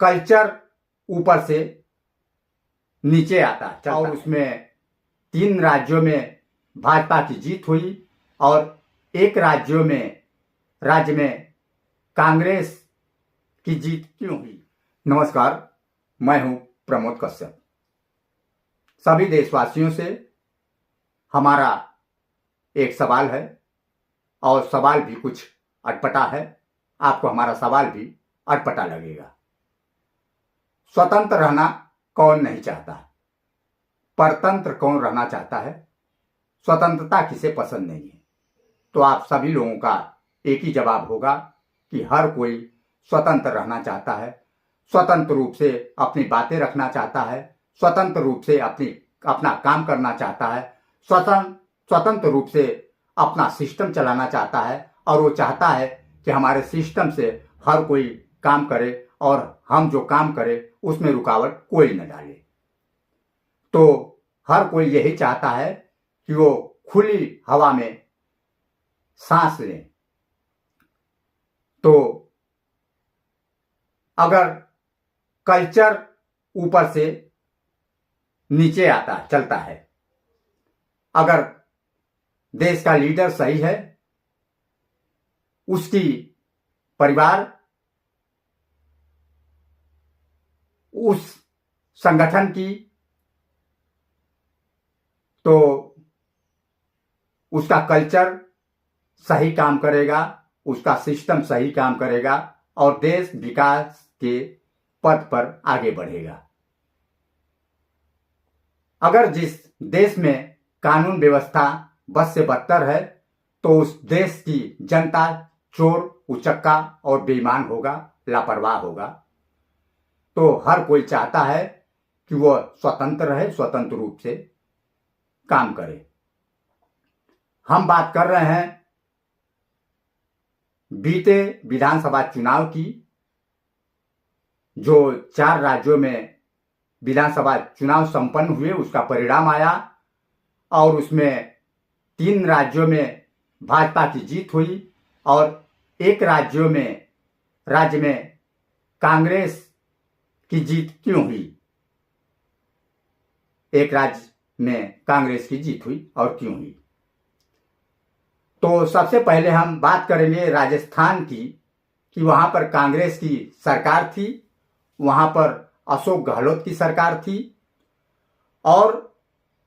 Culture ऊपर से नीचे आता और उसमें 3 राज्यों में भाजपा की जीत हुई और एक राज्य में कांग्रेस की जीत क्यों हुई। नमस्कार, मैं हूं प्रमोद कश्यप। सभी देशवासियों से हमारा एक सवाल है और सवाल भी कुछ अटपटा है। आपको हमारा सवाल भी अटपटा लगेगा। स्वतंत्र रहना कौन नहीं चाहता, परतंत्र कौन रहना चाहता है। स्वतंत्रता किसे पसंद नहीं है। तो आप सभी लोगों का एक ही जवाब होगा कि हर कोई स्वतंत्र रहना चाहता है, स्वतंत्र रूप से अपनी बातें रखना चाहता है, स्वतंत्र रूप से अपना काम करना चाहता है, स्वतंत्र रूप से अपना सिस्टम चलाना चाहता है और वो चाहता है कि हमारे सिस्टम से हर कोई काम करे और हम जो काम करें उसमें रुकावट कोई न डाले। तो हर कोई यही चाहता है कि वो खुली हवा में सांस लें। तो अगर कल्चर ऊपर से नीचे चलता है, अगर देश का लीडर सही है, उसकी परिवार उस संगठन की, तो उसका कल्चर सही काम करेगा, उसका सिस्टम सही काम करेगा और देश विकास के पथ पर आगे बढ़ेगा। अगर जिस देश में कानून व्यवस्था बद से बदतर है तो उस देश की जनता चोर, उचक्का और बेईमान होगा, लापरवाह होगा। तो हर कोई चाहता है कि वह स्वतंत्र रहे, स्वतंत्र रूप से काम करे। हम बात कर रहे हैं बीते विधानसभा चुनाव की, जो 4 राज्यों में विधानसभा चुनाव संपन्न हुए, उसका परिणाम आया और उसमें 3 राज्यों में भाजपा की जीत हुई और एक राज्य में कांग्रेस की जीत क्यों हुई। एक राज्य में कांग्रेस की जीत हुई और क्यों हुई। तो सबसे पहले हम बात करेंगे राजस्थान की कि वहां पर कांग्रेस की सरकार थी, वहां पर अशोक गहलोत की सरकार थी और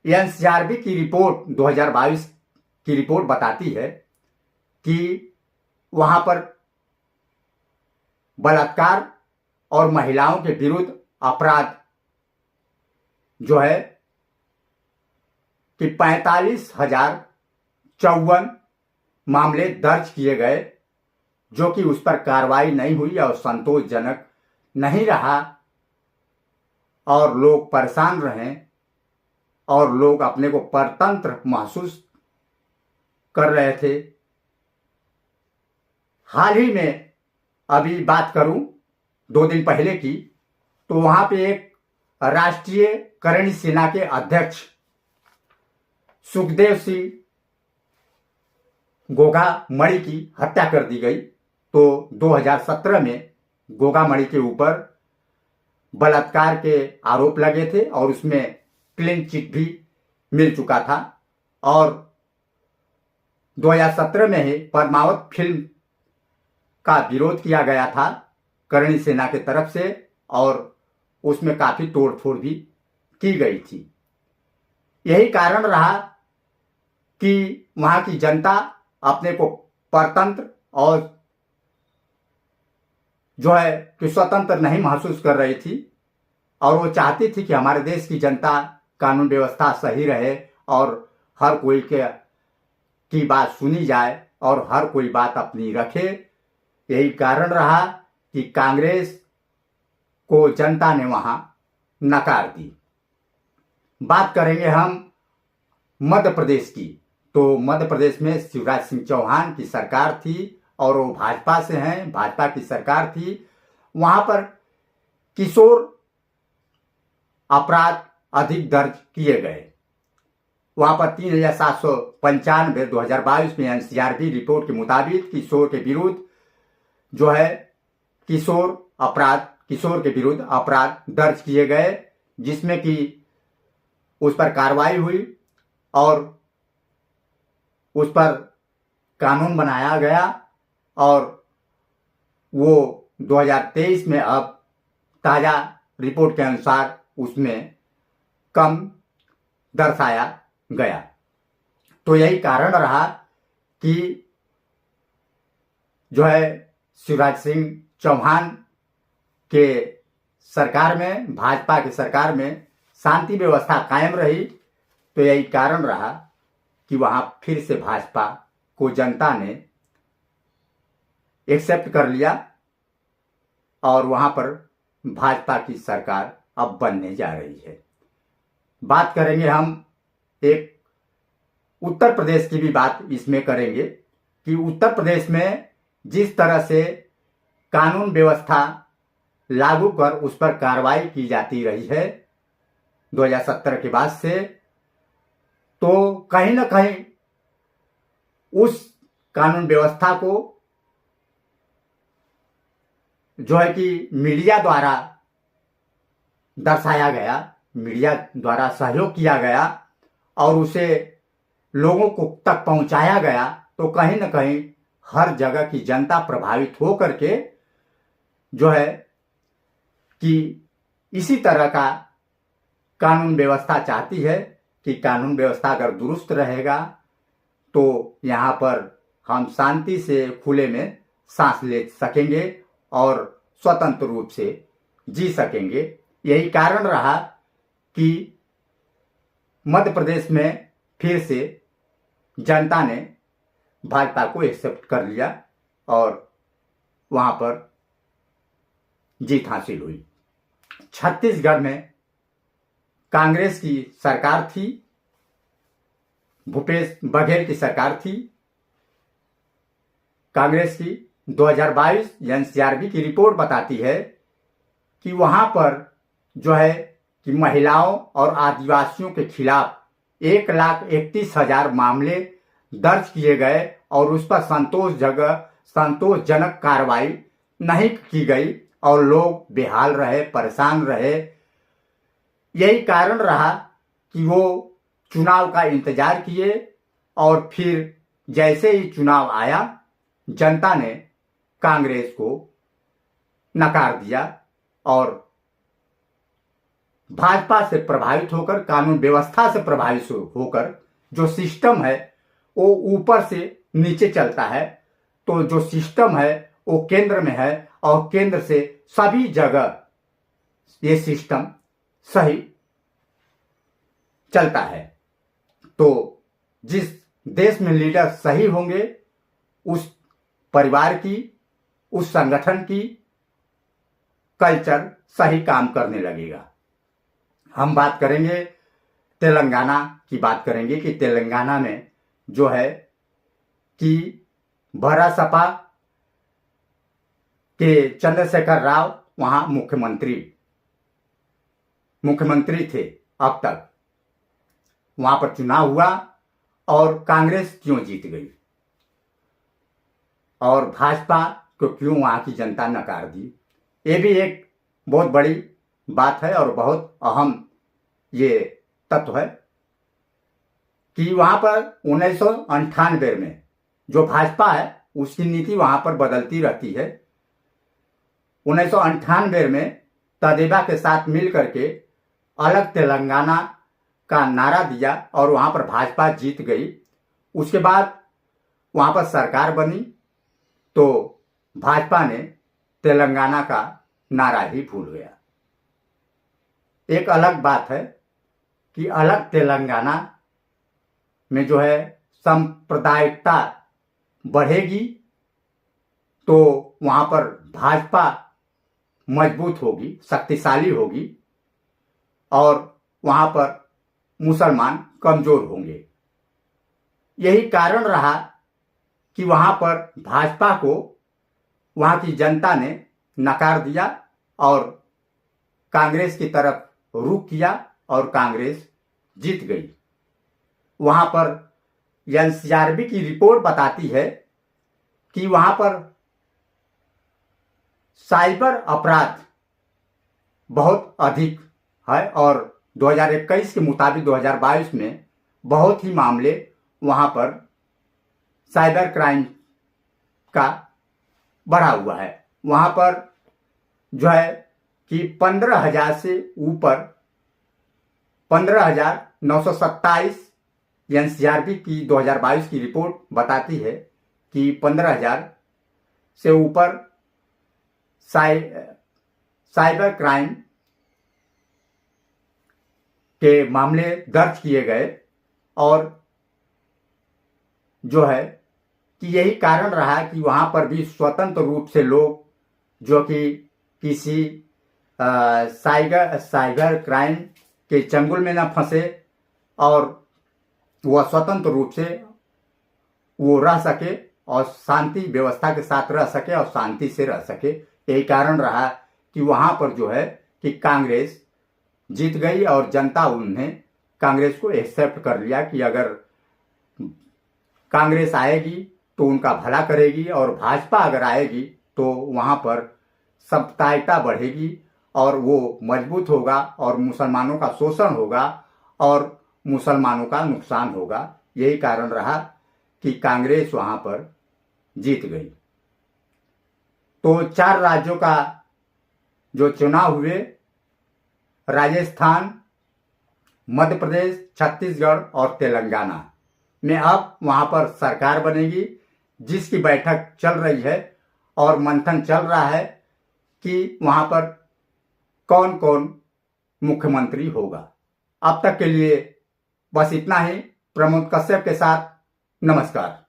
एनसीआरबी की रिपोर्ट 2022 की रिपोर्ट बताती है कि वहां पर बलात्कार और महिलाओं के विरुद्ध अपराध जो है कि 45,054 मामले दर्ज किए गए, जो कि उस पर कार्रवाई नहीं हुई और संतोषजनक नहीं रहा और लोग परेशान रहे और लोग अपने को परतंत्र महसूस कर रहे थे। हाल ही में अभी बात करूं 2 दिन पहले की, तो वहां पे एक राष्ट्रीय करणी सेना के अध्यक्ष सुखदेव सिंह गोगा मणि की हत्या कर दी गई। तो 2017 में गोगा मणि के ऊपर बलात्कार के आरोप लगे थे और उसमें क्लीन चिट भी मिल चुका था और 2017 में ही पद्मावत फिल्म का विरोध किया गया था करणी सेना की तरफ से और उसमें काफी तोड़फोड़ भी की गई थी। यही कारण रहा कि वहां की जनता अपने को परतंत्र और जो है कि स्वतंत्र नहीं महसूस कर रही थी और वो चाहती थी कि हमारे देश की जनता कानून व्यवस्था सही रहे और हर कोई की बात सुनी जाए और हर कोई बात अपनी रखे। यही कारण रहा कि कांग्रेस को जनता ने वहां नकार दी। बात करेंगे हम मध्य प्रदेश की। तो मध्य प्रदेश में शिवराज सिंह चौहान की सरकार थी और वो भाजपा से हैं, भाजपा की सरकार थी। वहां पर किशोर अपराध अधिक दर्ज किए गए। वहां पर 3,795 2022 में एनसीआरबी रिपोर्ट के मुताबिक किशोर के विरुद्ध जो है किशोर अपराध किशोर के विरुद्ध अपराध दर्ज किए गए, जिसमें कि उस पर कार्रवाई हुई और उस पर कानून बनाया गया और वो 2023 में अब ताजा रिपोर्ट के अनुसार उसमें कम दर्शाया गया। तो यही कारण रहा कि जो है शिवराज सिंह चौहान के सरकार में, भाजपा की सरकार में शांति व्यवस्था कायम रही। तो यही कारण रहा कि वहां फिर से भाजपा को जनता ने एक्सेप्ट कर लिया और वहां पर भाजपा की सरकार अब बनने जा रही है। बात करेंगे हम एक उत्तर प्रदेश की भी बात इसमें करेंगे कि उत्तर प्रदेश में जिस तरह से कानून व्यवस्था लागू कर उस पर कार्रवाई की जाती रही है 2017 के बाद से, तो कहीं ना कहीं उस कानून व्यवस्था को जो है कि मीडिया द्वारा दर्शाया गया, मीडिया द्वारा सहयोग किया गया और उसे लोगों को तक पहुंचाया गया। तो कहीं ना कहीं हर जगह की जनता प्रभावित हो करके जो है कि इसी तरह का कानून व्यवस्था चाहती है कि कानून व्यवस्था अगर दुरुस्त रहेगा तो यहाँ पर हम शांति से खुले में सांस ले सकेंगे और स्वतंत्र रूप से जी सकेंगे। यही कारण रहा कि मध्य प्रदेश में फिर से जनता ने भाजपा को एक्सेप्ट कर लिया और वहां पर जीत हासिल हुई। छत्तीसगढ़ में कांग्रेस की सरकार थी, भूपेश बघेल की सरकार थी कांग्रेस की। 2022 एनसीआरबी की रिपोर्ट बताती है कि वहां पर जो है कि महिलाओं और आदिवासियों के खिलाफ 1,31,000 मामले दर्ज किए गए और उस पर संतोषजनक कार्रवाई नहीं की गई और लोग बेहाल रहे, परेशान रहे। यही कारण रहा कि वो चुनाव का इंतजार किए और फिर जैसे ही चुनाव आया जनता ने कांग्रेस को नकार दिया और भाजपा से प्रभावित होकर, कानून व्यवस्था से प्रभावित होकर जो सिस्टम है वो ऊपर से नीचे चलता है, तो जो सिस्टम है वो केंद्र में है और केंद्र से सभी जगह ये सिस्टम सही चलता है। तो जिस देश में लीडर सही होंगे उस परिवार की, उस संगठन की कल्चर सही काम करने लगेगा। हम बात करेंगे तेलंगाना की, बात करेंगे कि तेलंगाना में जो है कि बरासपा के चंद्रशेखर राव वहां मुख्यमंत्री थे। अब तक वहां पर चुनाव हुआ और कांग्रेस क्यों जीत गई और भाजपा को क्यों वहां की जनता नकार दी, ये भी एक बहुत बड़ी बात है और बहुत अहम ये तत्व है कि वहां पर 1998 में जो भाजपा है उसकी नीति वहां पर बदलती रहती है। 1998 में तदेबा के साथ मिल करके अलग तेलंगाना का नारा दिया और वहां पर भाजपा जीत गई। उसके बाद वहां पर सरकार बनी तो भाजपा ने तेलंगाना का नारा ही भूल गया। एक अलग बात है कि अलग तेलंगाना में जो है सांप्रदायिकता बढ़ेगी तो वहां पर भाजपा मजबूत होगी, शक्तिशाली होगी और वहां पर मुसलमान कमजोर होंगे। यही कारण रहा कि वहां पर भाजपा को वहां की जनता ने नकार दिया और कांग्रेस की तरफ रुख किया और कांग्रेस जीत गई। वहां पर एनसीआरबी की रिपोर्ट बताती है कि वहां पर साइबर अपराध बहुत अधिक है और 2021 के मुताबिक 2022 में बहुत ही मामले वहां पर साइबर क्राइम का बढ़ा हुआ है। वहां पर जो है कि 15,000 से ऊपर 15,927 एनसीआरबी की 2022 की रिपोर्ट बताती है कि 15,000 से ऊपर साइबर क्राइम के मामले दर्ज किए गए और जो है कि यही कारण रहा कि वहां पर भी स्वतंत्र रूप से लोग जो कि किसी साइबर क्राइम के चंगुल में न फंसे और वह स्वतंत्र रूप से वो रह सके और शांति व्यवस्था के साथ रह सके और शांति से रह सके। यही कारण रहा कि वहां पर जो है कि कांग्रेस जीत गई और जनता उन्हें कांग्रेस को एक्सेप्ट कर लिया कि अगर कांग्रेस आएगी तो उनका भला करेगी और भाजपा अगर आएगी तो वहां पर समतायता बढ़ेगी और वो मजबूत होगा और मुसलमानों का शोषण होगा और मुसलमानों का नुकसान होगा। यही कारण रहा कि कांग्रेस वहां पर जीत गई। तो 4 राज्यों का जो चुनाव हुए, राजस्थान, मध्य प्रदेश, छत्तीसगढ़ और तेलंगाना में अब वहां पर सरकार बनेगी, जिसकी बैठक चल रही है और मंथन चल रहा है कि वहां पर कौन कौन मुख्यमंत्री होगा। अब तक के लिए बस इतना ही। प्रमोद कश्यप के साथ नमस्कार।